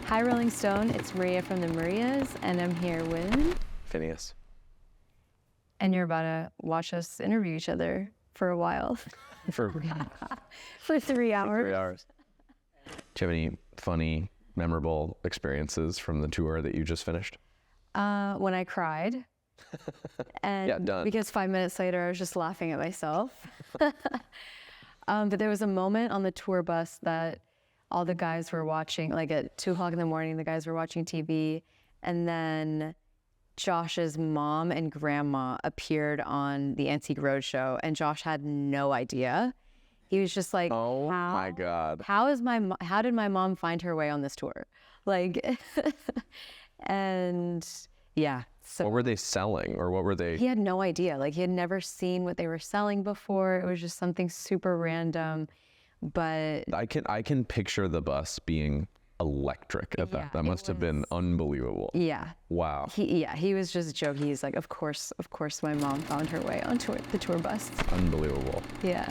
Hi, Rolling Stone. It's Maria from the Marías, and I'm here with Finneas. And you're about to watch us interview each other for a while. For 3 hours. For 3 hours. Do you have any funny, memorable experiences from the tour that you just finished? When I cried. And Yeah, done. Because 5 minutes later, I was just laughing at myself. But there was a moment on the tour bus that all the guys were watching, like at 2 o'clock in the morning, the guys were watching TV. And then Josh's mom and grandma appeared on the Antique Roadshow, and Josh had no idea. He was just like, Oh my God. How did my mom find her way on this tour? Like, and yeah. So What were they selling, or what were they? he had no idea. Like, he had never seen what they were selling before. It was just something super random. But I can picture the bus being electric at that. That must have been unbelievable. yeah. Wow. He was just joking. He's like, of course my mom found her way onto the tour bus. Unbelievable. Yeah.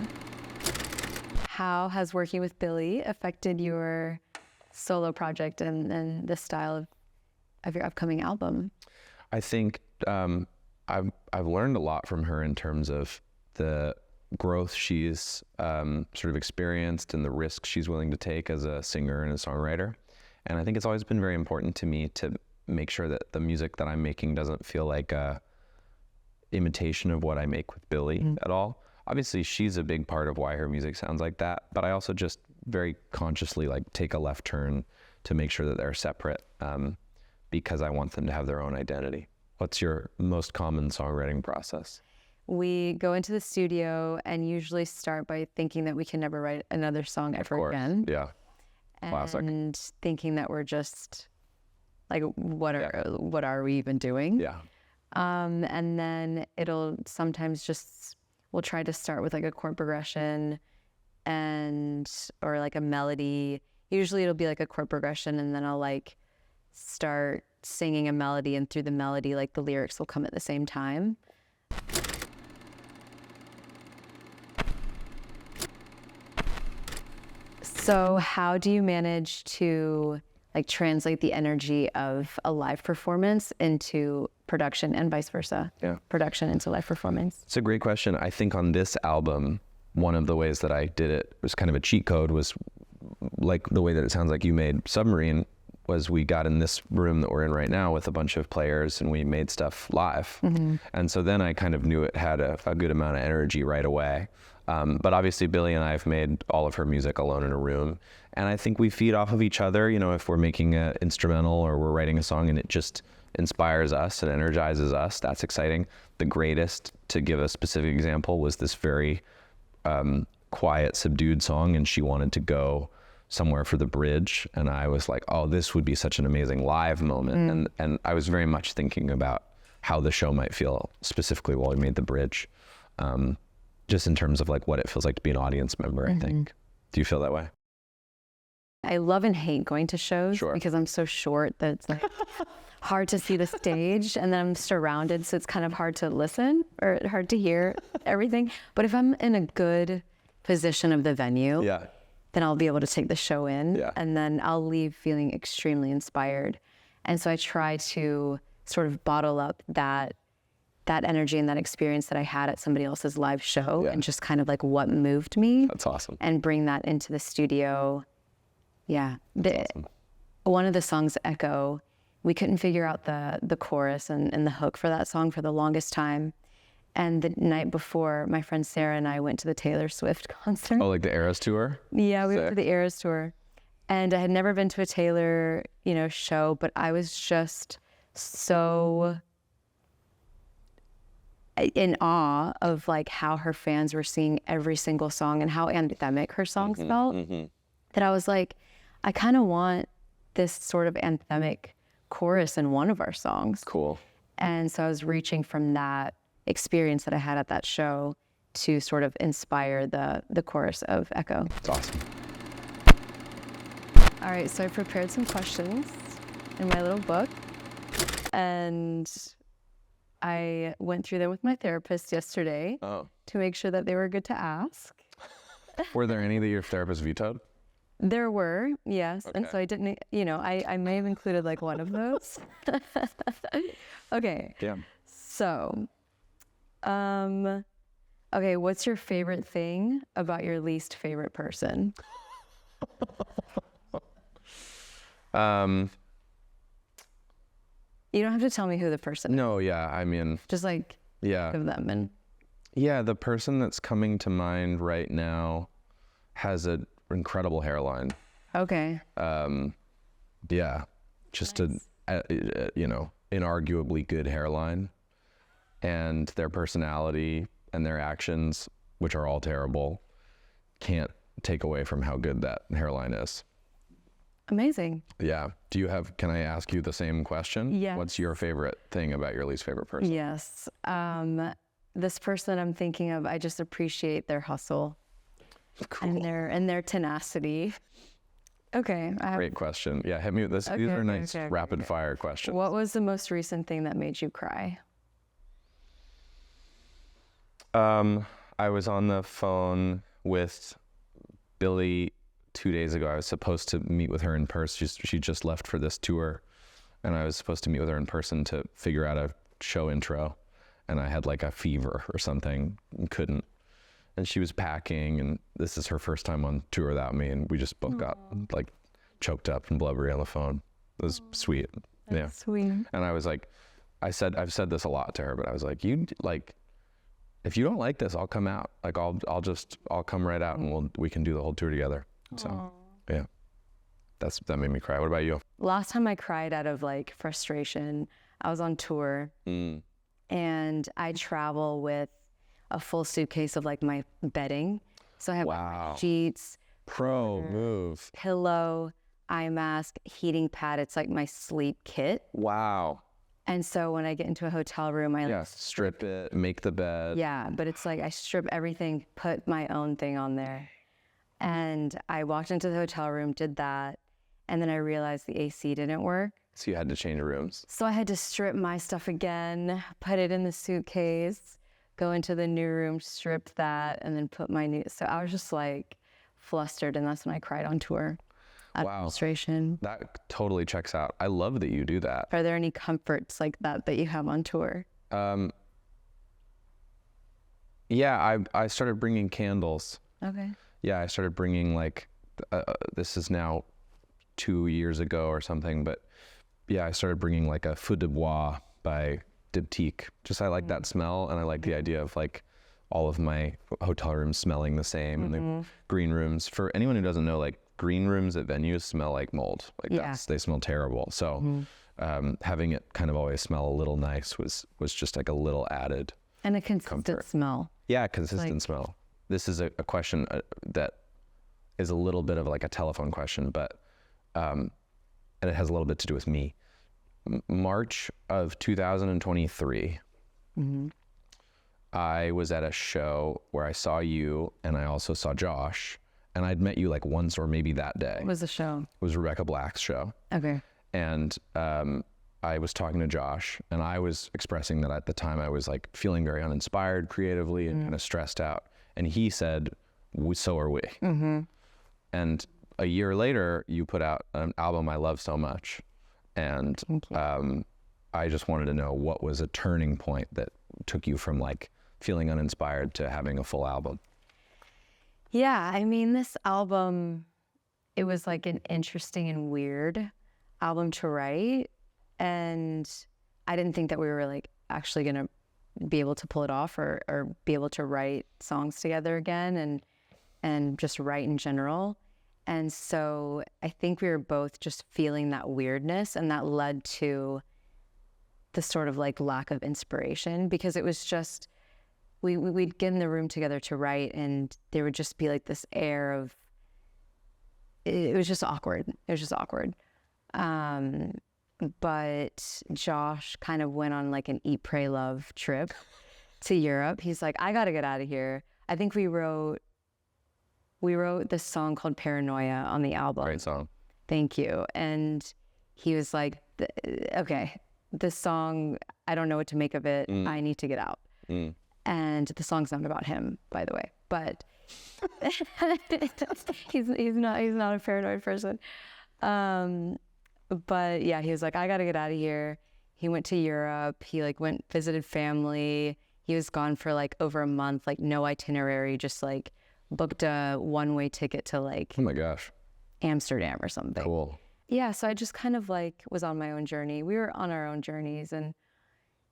How has working with Billy affected your solo project and the style of your upcoming album? I think I've learned a lot from her in terms of the growth she's sort of experienced and the risks she's willing to take as a singer and a songwriter. And I think it's always been very important to me to make sure that the music that I'm making doesn't feel like a imitation of what I make with Billy at all. Obviously, she's a big part of why her music sounds like that, but I also just very consciously like take a left turn to make sure that they're separate because I want them to have their own identity. What's your most common songwriting process? We go into the studio and usually start by thinking that we can never write another song ever again. Yeah. Classic. And thinking that we're just like, what are we even doing? Yeah. And then it'll sometimes we'll try to start with like a chord progression or like a melody. Usually it'll be like a chord progression, and then I'll like start singing a melody, and through the melody, like the lyrics will come at the same time. So how do you manage to like translate the energy of a live performance into production and vice versa? Yeah. Production into live performance. It's a great question. I think on this album, one of the ways that I did it was kind of a cheat code, was like the way that it sounds like you made Submarine, was we got in this room that we're in right now with a bunch of players and we made stuff live. And so then I kind of knew it had a good amount of energy right away. But obviously Billy and I have made all of her music alone in a room. And I think we feed off of each other. You know, if we're making an instrumental or we're writing a song and it just inspires us and energizes us, that's exciting. The greatest, to give a specific example, was this very quiet, subdued song, and she wanted to go somewhere for the bridge. And I was like, oh, this would be such an amazing live moment. And I was very much thinking about how the show might feel specifically while we made the bridge. Just in terms of like what it feels like to be an audience member, I think. Do you feel that way? I love and hate going to shows because I'm so short that it's like hard to see the stage, and then I'm surrounded, so it's kind of hard to listen or hard to hear everything. But if I'm in a good position of the venue, then I'll be able to take the show in, and then I'll leave feeling extremely inspired. And so I try to sort of bottle up that energy and that experience that I had at somebody else's live show, and just kind of like what moved me. That's awesome. And bring that into the studio. Yeah. Awesome. One of the songs, Echo, we couldn't figure out the chorus and the hook for that song for the longest time. And the night before, my friend Sarah and I went to the Taylor Swift concert. Oh, like the Eras tour? Yeah, we went to the Eras tour. And I had never been to a Taylor, show, but I was just so in awe of like how her fans were singing every single song and how anthemic her songs felt, that I was like, I kind of want this sort of anthemic chorus in one of our songs. Cool. And so I was reaching from that experience that I had at that show to sort of inspire the chorus of Echo. That's awesome. All right, so I prepared some questions in my little book, and I went through them with my therapist yesterday to make sure that they were good to ask. Were there any that your therapist vetoed? There were, yes. And Okay. so I didn't, I may have included like one of those. Okay. Damn. So, okay, what's your favorite thing about your least favorite person? You don't have to tell me who the person is. No, yeah, I mean, Just like yeah. think of them and Yeah, the person that's coming to mind right now has an incredible hairline. okay. Yeah, just inarguably good hairline, and their personality and their actions, which are all terrible, can't take away from how good that hairline is. Amazing. Yeah. Can I ask you the same question? Yes. What's your favorite thing about your least favorite person? Yes. This person I'm thinking of, I just appreciate their hustle Cool. and their tenacity. Okay. Great question. Yeah, hit me with this. These are nice rapid fire questions. What was the most recent thing that made you cry? I was on the phone with Billy 2 days ago. I was supposed to meet with her in person. She just left for this tour, and I was supposed to meet with her in person to figure out a show intro, and I had like a fever or something and couldn't. And she was packing, and this is her first time on tour without me, and we just both got like choked up and blubbery on the phone. It was sweet. Yeah. Sweet. And I was like, I've said this a lot to her, but I was like, if you don't like this, I'll come out. Like I'll come right out, and we can do the whole tour together. So yeah, that made me cry. What about you? Last time I cried out of like frustration, I was on tour and I travel with a full suitcase of like my bedding. So I have Wow. sheets, Move. pillow, eye mask, heating pad. It's like my sleep kit. Wow. And so when I get into a hotel room, I Strip it, make the bed. yeah, but it's like I strip everything, put my own thing on there. And I walked into the hotel room, did that, and then I realized the AC didn't work. So you had to change rooms. So I had to strip my stuff again, put it in the suitcase, go into the new room, strip that, and then put my new. So I was just like flustered, and that's when I cried on tour. Out of frustration. That totally checks out. I love that you do that. Are there any comforts like that you have on tour? Yeah, I started bringing candles. Okay. Yeah, I started bringing like, this is now 2 years ago or something, but yeah, I started bringing like a feu de bois by Diptyque. Just I like that smell, and I like the idea of like all of my hotel rooms smelling the same, and the green rooms. For anyone who doesn't know, like green rooms at venues smell like mold. Like they smell terrible. So having it kind of always smell a little nice was just like a little added. And a consistent comfort. smell. Yeah, consistent smell. This is a question that is a little bit of like a telephone question, but and it has a little bit to do with me. March of 2023, I was at a show where I saw you, and I also saw Josh, and I'd met you like once or maybe that day. What was the show? It was Rebecca Black's show. Okay. And I was talking to Josh, and I was expressing that at the time I was like feeling very uninspired creatively and kind of stressed out. And he said, so are we. And a year later, you put out an album I love so much. And I just wanted to know what was a turning point that took you from like feeling uninspired to having a full album. Yeah, I mean, this album, it was like an interesting and weird album to write. And I didn't think that we were like actually going to be able to pull it off or be able to write songs together again and just write in general. And so I think we were both just feeling that weirdness, and that led to the sort of like lack of inspiration, because it was just, we'd get in the room together to write, and there would just be like this air of, it was just awkward. It was just awkward. But Josh kind of went on like an eat, pray, love trip to Europe. He's like, I got to get out of here. I think we wrote this song called Paranoia on the album. Great song. Thank you. And he was like, okay, this song, I don't know what to make of it. I need to get out. And the song's not about him, by the way, but he's not a paranoid person. But yeah, he was like, I got to get out of here. He went to Europe. He like visited family. He was gone for like over a month, like no itinerary, just like booked a one-way ticket to like, oh my gosh, Amsterdam or something. Cool. Yeah. So I just kind of like was on my own journey. We were on our own journeys, and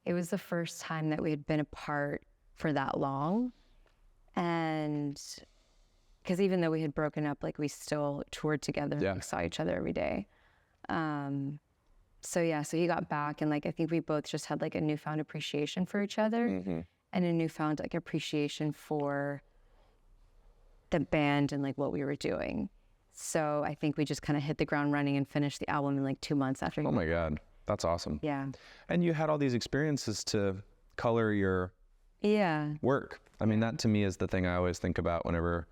it was the first time that we had been apart for that long. And because even though we had broken up, like we still toured together, yeah. like, saw each other every day. So he got back, and like I think we both just had like a newfound appreciation for each other, and a newfound like appreciation for the band and like what we were doing. So I think we just kind of hit the ground running and finished the album in like 2 months after. Oh my God, that's awesome. Yeah. And you had all these experiences to color your work. I mean, that to me is the thing I always think about whenever,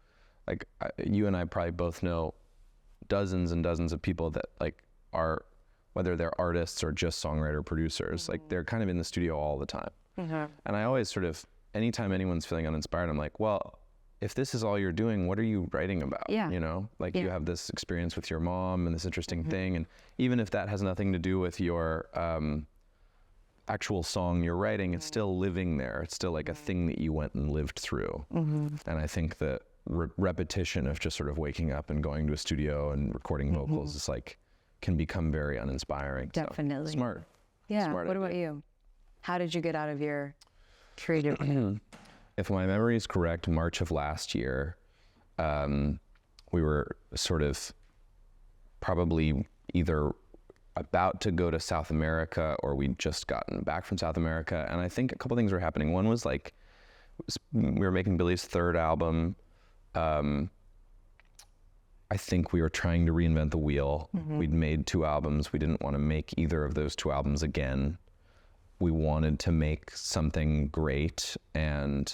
like, you and I probably both know dozens and dozens of people that like are, whether they're artists or just songwriter producers, like they're kind of in the studio all the time. And I always sort of, anytime anyone's feeling uninspired, I'm like, well, if this is all you're doing, what are you writing about? You know, like you have this experience with your mom and this interesting thing. And even if that has nothing to do with your actual song you're writing, it's still living there. It's still like a thing that you went and lived through. And I think that repetition of just sort of waking up and going to a studio and recording vocals is like, can become very uninspiring. Definitely. So, smart. Yeah. Smart what idea. about you? How did you get out of your creative? If my memory is correct, March of last year, we were sort of probably either about to go to South America or we'd just gotten back from South America. And I think a couple things were happening. One was like, we were making Billy's third album. I think we were trying to reinvent the wheel. We'd made 2 albums. We didn't want to make either of those 2 albums again. We wanted to make something great. And,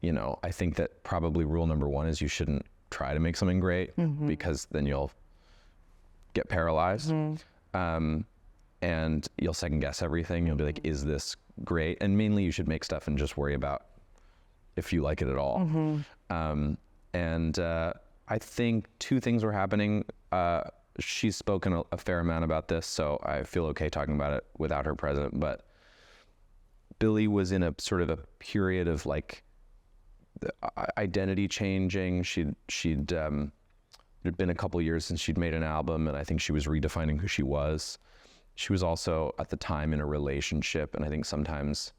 you know, I think that probably rule number 1 is you shouldn't try to make something great because then you'll get paralyzed. And you'll second guess everything. You'll be like, is this great? And mainly you should make stuff and just worry about if you like it at all. I think 2 things were happening. She's spoken a fair amount about this, so I feel okay talking about it without her present. But Billy was in a sort of a period of like identity changing. She'd it had been a couple years since she'd made an album, and I think she was redefining who she was. She was also at the time in a relationship, and I think sometimes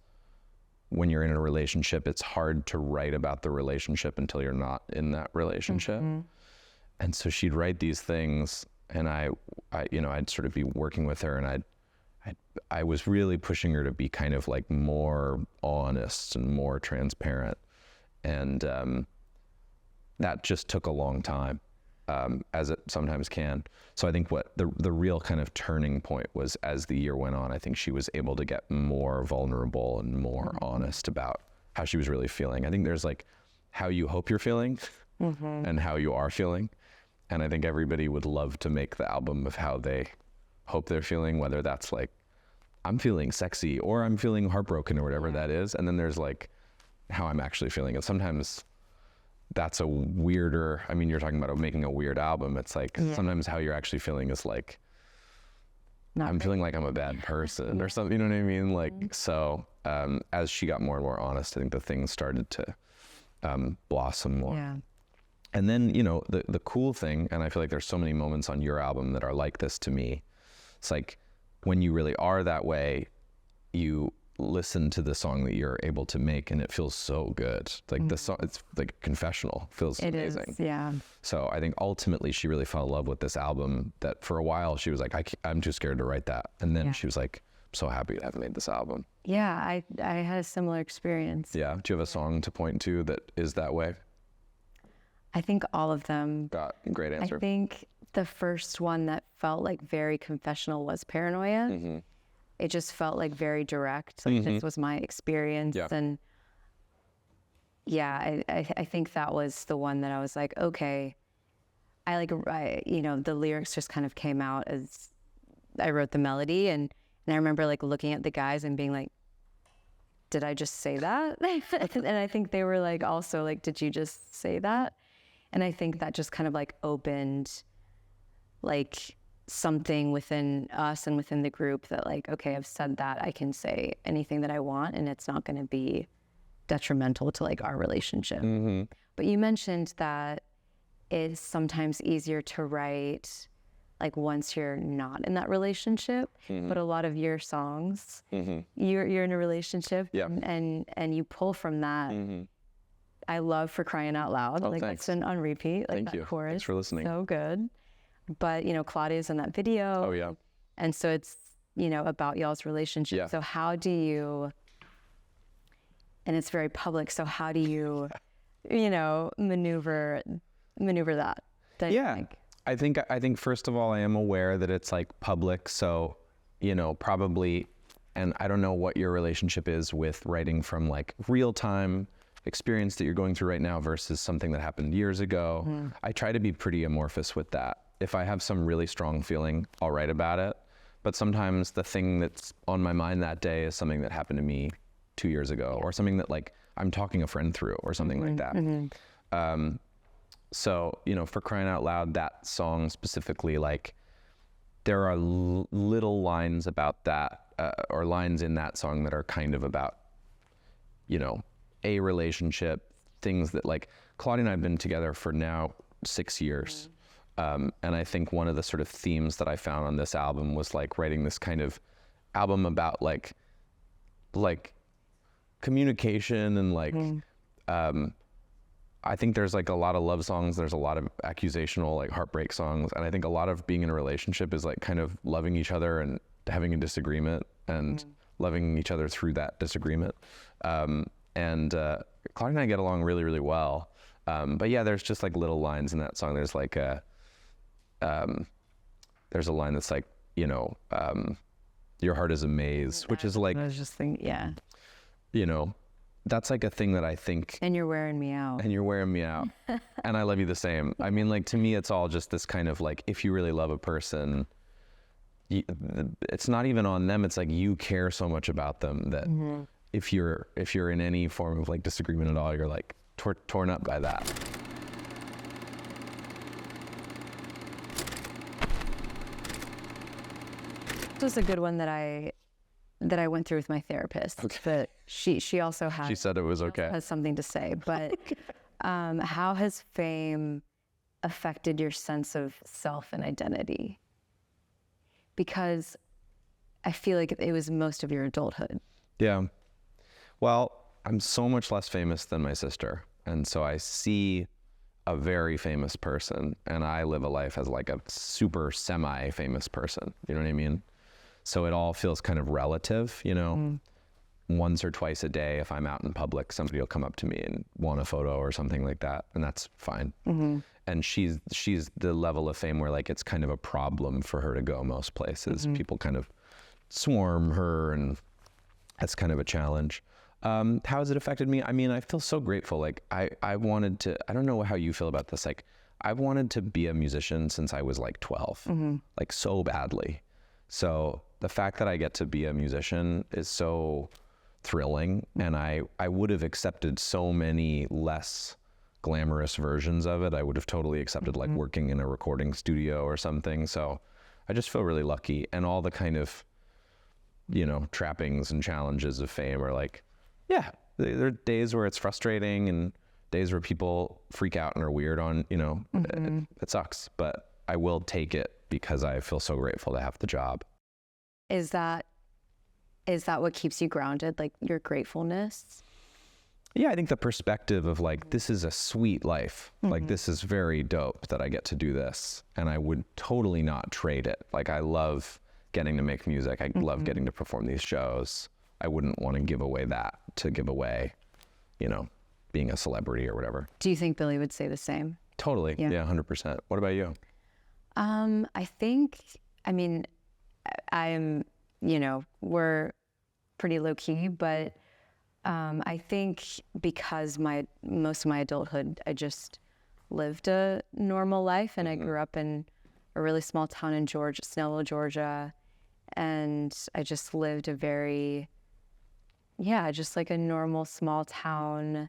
when you're in a relationship, it's hard to write about the relationship until you're not in that relationship. And so she'd write these things, and I you know, I'd sort of be working with her, and I was really pushing her to be kind of like more honest and more transparent. And that just took a long time, as it sometimes can. So I think what the real kind of turning point was as the year went on. I think she was able to get more vulnerable and more honest about how she was really feeling. I think there's like how you hope you're feeling and how you are feeling. And I think everybody would love to make the album of how they hope they're feeling, whether that's like, I'm feeling sexy or I'm feeling heartbroken or whatever that is. And then there's like how I'm actually feeling. And sometimes that's a weirder, I mean, you're talking about making a weird album. It's like sometimes how you're actually feeling is like, I'm feeling like I'm a bad person or something, you know what I mean? Like, so as she got more and more honest, I think the things started to blossom more. Yeah. And then, you know, the cool thing, and I feel like there's so many moments on your album that are like this to me. It's like when you really are that way, you listen to the song that you're able to make and it feels so good. Like the song, it's like a confessional, feels amazing. It is, yeah. So I think ultimately she really fell in love with this album that for a while she was like, I'm too scared to write that. And then she was like, I'm so happy to have made this album. Yeah, I had a similar experience. Yeah. Do you have a song to point to that is that way? I think all of them. Got great answer. I think the first one that felt like very confessional was Paranoia. It just felt like very direct. Like this was my experience. Yeah. And yeah, I think that was the one that I was like, okay, you know, the lyrics just kind of came out as I wrote the melody. And I remember like looking at the guys and being like, did I just say that? And I think they were like, also like, did you just say that? And I think that just kind of like opened like something within us and within the group that like, okay, I've said that, I can say anything that I want and it's not going to be detrimental to like our relationship. But you mentioned that it's sometimes easier to write like once you're not in that relationship, but a lot of your songs, you're in a relationship and you pull from that. I love For Crying Out Loud. Oh, like thanks. It's been on repeat. Like Thank that you. chorus. Thanks for listening. So good. But you know, Claudia's in that video. Oh yeah. And so it's, you know, about y'all's relationship. Yeah. So how do you, and it's very public, so how do you, you know, maneuver that? Yeah. I think first of all, I am aware that it's like public. So, you know, probably, and I don't know what your relationship is with writing from like real time experience that you're going through right now versus something that happened years ago. I try to be pretty amorphous with that. If I have some really strong feeling, I'll write about it. But sometimes the thing that's on my mind that day is something that happened to me 2 years ago, or something that like I'm talking a friend through, or something like that. So, you know, For Crying Out Loud, that song specifically, like there are little lines about that, or lines in that song that are kind of about, you know, a relationship, things that like Claudia and I have been together for now 6 years. And I think one of the sort of themes that I found on this album was like writing this kind of album about like communication and like, I think there's like a lot of love songs. There's a lot of accusational, like heartbreak songs. And I think a lot of being in a relationship is like kind of loving each other and having a disagreement and loving each other through that disagreement. And Claudia and I get along really, really well. But yeah, there's just like little lines in that song. There's like there's a line that's like, you know, your heart is a maze, which is like, I was just thinking, yeah. You know, that's like a thing that I think. And you're wearing me out. And you're wearing me out. And I love you the same. I mean, like, to me, it's all just this kind of like, if you really love a person, it's not even on them. It's like you care so much about them that if you're in any form of like disagreement at all, you're like torn up by that. This was a good one that I went through with my therapist. Okay. But she also has. She said it was okay. Has something to say. But how has fame affected your sense of self and identity? Because I feel like it was most of your adulthood. Yeah. Well, I'm so much less famous than my sister. And so I see a very famous person and I live a life as like a super semi-famous person. You know what I mean? So it all feels kind of relative, you know? Once or twice a day, if I'm out in public, somebody will come up to me and want a photo or something like that. And that's fine. And she's the level of fame where like, it's kind of a problem for her to go most places. People kind of swarm her and that's kind of a challenge. How has it affected me? I mean, I feel so grateful. Like I wanted to, I don't know how you feel about this. Like I've wanted to be a musician since I was like 12, like so badly. So the fact that I get to be a musician is so thrilling. And I would have accepted so many less glamorous versions of it. I would have totally accepted like working in a recording studio or something. So I just feel really lucky. And all the kind of, you know, trappings and challenges of fame are like, yeah, there are days where it's frustrating and days where people freak out and are weird on, you know, it sucks, but I will take it because I feel so grateful to have the job. Is that what keeps you grounded, like your gratefulness? Yeah, I think the perspective of like, this is a sweet life. Like, this is very dope that I get to do this. And I would totally not trade it. Like, I love getting to make music. I love getting to perform these shows. I wouldn't want to give away that to give away, you know, being a celebrity or whatever. Do you think Billy would say the same? Totally. Yeah, 100%. What about you? I think, I mean, I'm, you know, we're pretty low key, but I think because most of my adulthood, I just lived a normal life and I grew up in a really small town in Snellville, Georgia. And I just lived a very yeah, just like a normal small town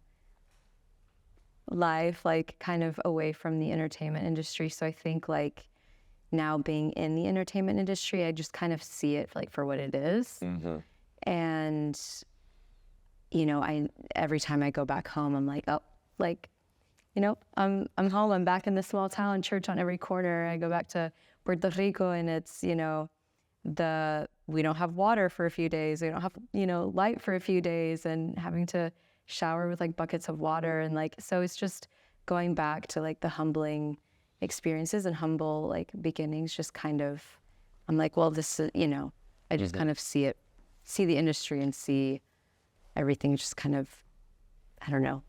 life, like kind of away from the entertainment industry. So I think like now being in the entertainment industry, I just kind of see it like for what it is. And, you know, every time I go back home, I'm like, oh, like, you know, I'm home. I'm back in this small town, church on every corner. I go back to Puerto Rico and it's, you know, we don't have water for a few days. We don't have, you know, light for a few days, and having to shower with like buckets of water. And like, so it's just going back to like the humbling experiences and humble like beginnings. Just kind of, I'm like, well, this is, you know, I just kind of see the industry and see everything just kind of, I don't know,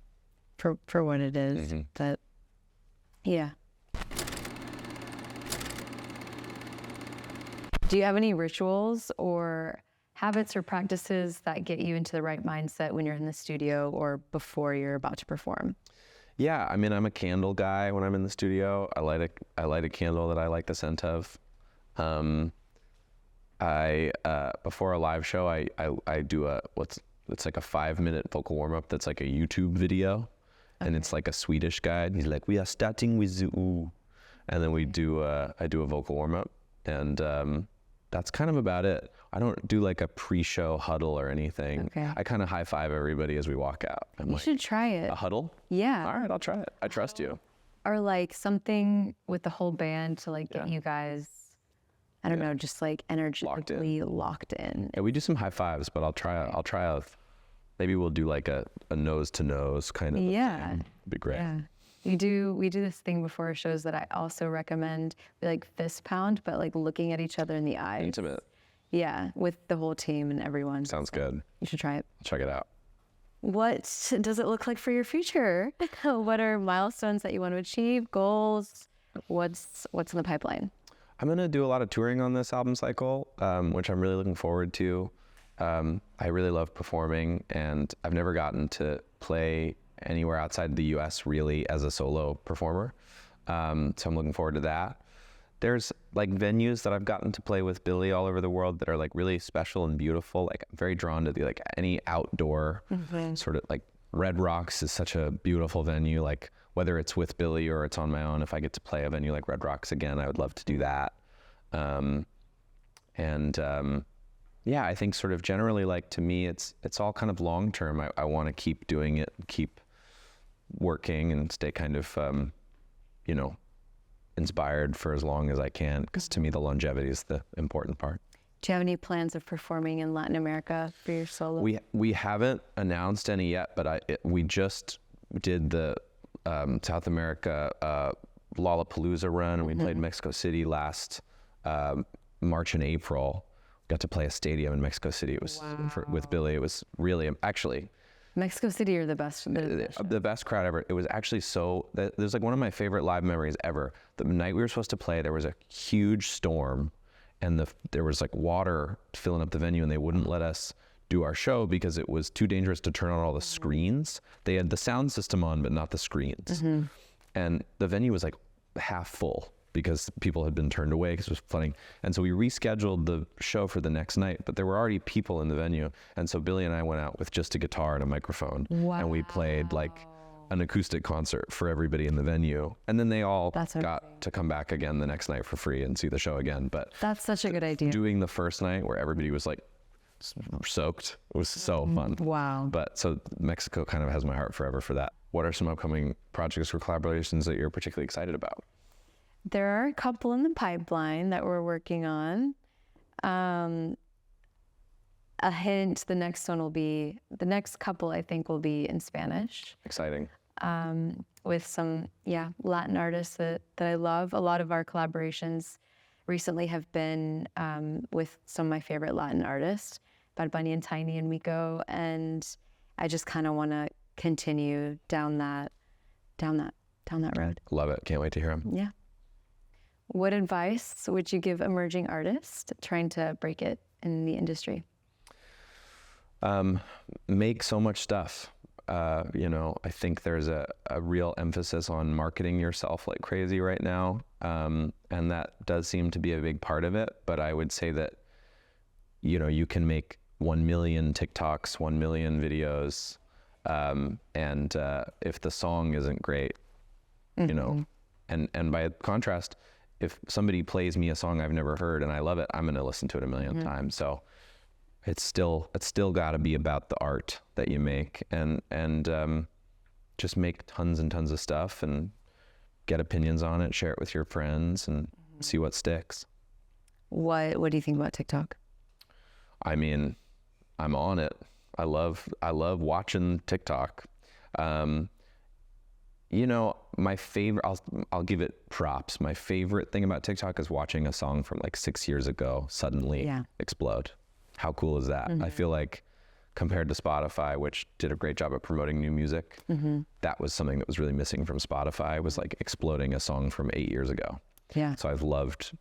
for what it is. But yeah. Do you have any rituals or habits or practices that get you into the right mindset when you're in the studio or before you're about to perform? Yeah, I mean, I'm a candle guy when I'm in the studio. I light a candle that I like the scent of. Before a live show, I do it's like a 5-minute vocal warm up that's like a YouTube video, and it's like a Swedish guy. And he's like, we are starting with the ooh, and then I do a vocal warm up, and that's kind of about it. I don't do like a pre-show huddle or anything. Okay. I kind of high five everybody as we walk out. You should try it. A huddle? Yeah. All right, I'll try it. I trust you. Or like something with the whole band to like get you guys, I don't know, just like energetically locked in. Yeah, we do some high fives, but I'll try maybe we'll do like a nose to nose kind of. Yeah. It'd be great. Yeah. We do this thing before our shows that I also recommend. We like fist pound, but like looking at each other in the eyes. Intimate. Yeah, with the whole team and everyone. Sounds good. You should try it. Check it out. What does it look like for your future? What are milestones that you want to achieve? Goals? What's in the pipeline? I'm gonna do a lot of touring on this album cycle, which I'm really looking forward to. I really love performing, and I've never gotten to play anywhere outside the US really as a solo performer. So I'm looking forward to that. There's like venues that I've gotten to play with Billy all over the world that are like really special and beautiful. Like I'm very drawn to like any outdoor sort of like Red Rocks is such a beautiful venue. Like whether it's with Billy or it's on my own, if I get to play a venue like Red Rocks again, I would love to do that. Yeah, I think sort of generally like to me, it's all kind of long term. I want to keep doing it, keep working and stay kind of, you know, inspired for as long as I can, because to me the longevity is the important part. Do you have any plans of performing in Latin America for your solo? We haven't announced any yet, but we just did the South America Lollapalooza run, and we played Mexico City last March and April. Got to play a stadium in Mexico City. It was with Billy. It was really actually. Mexico City are the best. The best crowd ever. It was actually there's like one of my favorite live memories ever. The night we were supposed to play, there was a huge storm, and there was like water filling up the venue, and they wouldn't let us do our show because it was too dangerous to turn on all the screens. They had the sound system on, but not the screens. And the venue was like half full because people had been turned away because it was flooding. And so we rescheduled the show for the next night, but there were already people in the venue. And so Billy and I went out with just a guitar and a microphone. And we played like an acoustic concert for everybody in the venue. And then they all got to come back again the next night for free and see the show again. But that's such a good idea. Doing the first night where everybody was like soaked, it was so fun. Wow. But so Mexico kind of has my heart forever for that. What are some upcoming projects or collaborations that you're particularly excited about? There are a couple in the pipeline that we're working on. A hint, the next couple I think will be in Spanish. Exciting. With some, Latin artists that I love. A lot of our collaborations recently have been with some of my favorite Latin artists, Bad Bunny and Tiny and Miko, and I just kind of want to continue down that road. Love it. Can't wait to hear them. Yeah. What advice would you give emerging artists trying to break it in the industry? Make so much stuff. I think there's a real emphasis on marketing yourself like crazy right now. And that does seem to be a big part of it. But I would say that, you can make 1 million TikToks, 1 million videos. And if the song isn't great, you know, and by contrast, if somebody plays me a song I've never heard and I love it, I'm going to listen to it a million times. So it's still got to be about the art that you make, and just make tons and tons of stuff and get opinions on it, share it with your friends, and see what sticks. What do you think about TikTok? I mean, I'm on it. I love watching TikTok. You know, my favorite, I'll give it props. My favorite thing about TikTok is watching a song from like 6 years ago suddenly explode. How cool is that? I feel like compared to Spotify, which did a great job at promoting new music, that was something that was really missing from Spotify, was like exploding a song from 8 years ago. Yeah. So I've loved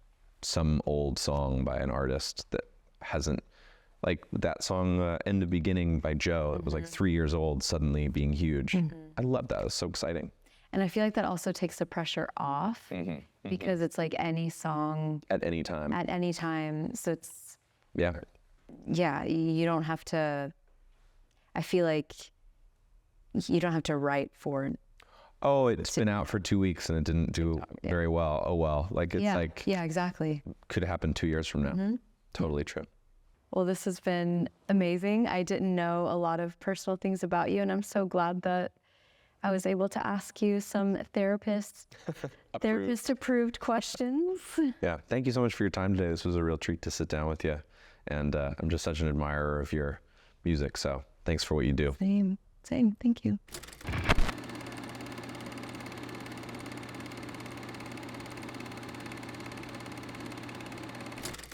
some old song by an artist that hasn't, like that song In the Beginning by Joe, it was like 3 years old, suddenly being huge. I love that. It was so exciting. And I feel like that also takes the pressure off because it's like any song. At any time. At any time. So it's, yeah, you don't have to, I feel like you don't have to write for it. Oh, it's been out for 2 weeks and it didn't do very well. Oh, well, like it's like. Yeah, exactly. Could happen 2 years from now. Totally true. Well, this has been amazing. I didn't know a lot of personal things about you, and I'm so glad that I was able to ask you some therapist-approved questions. Yeah, thank you so much for your time today. This was a real treat to sit down with you, and I'm just such an admirer of your music, so thanks for what you do. Same. Thank you.